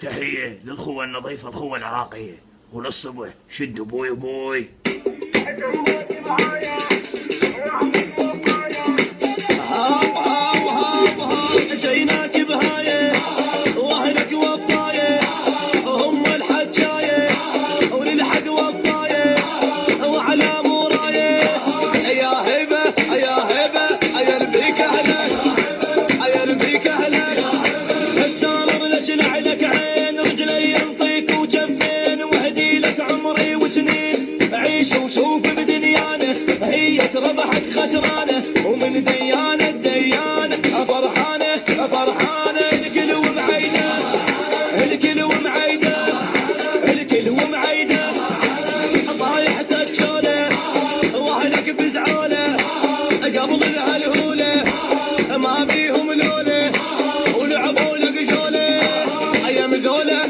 تحية للخوة النظيفة الخوة العراقية، وللصبح شدوا بوي بوي. جيناك بهاية واهلك وفاية هم الحجاية وللحق وفاية وعلى موراية يا هبة يا هبة يا ربيك أهلك يا ربيك أهلك السامر لجلع لك عين رجلي ينطيك وجفين واهدي لك عمري وسنين عيش وشوف بدنيانه هي ربحت خسرانه ومن ديانه ديانه فرحانه فرحانه الكل ومعيده الكل ومعيده الكل ومعيده طايح تجوله واهلك بزعوله قبل الهلهوله ما بيهم لوله ولعبوا لك جوله ايام ذوله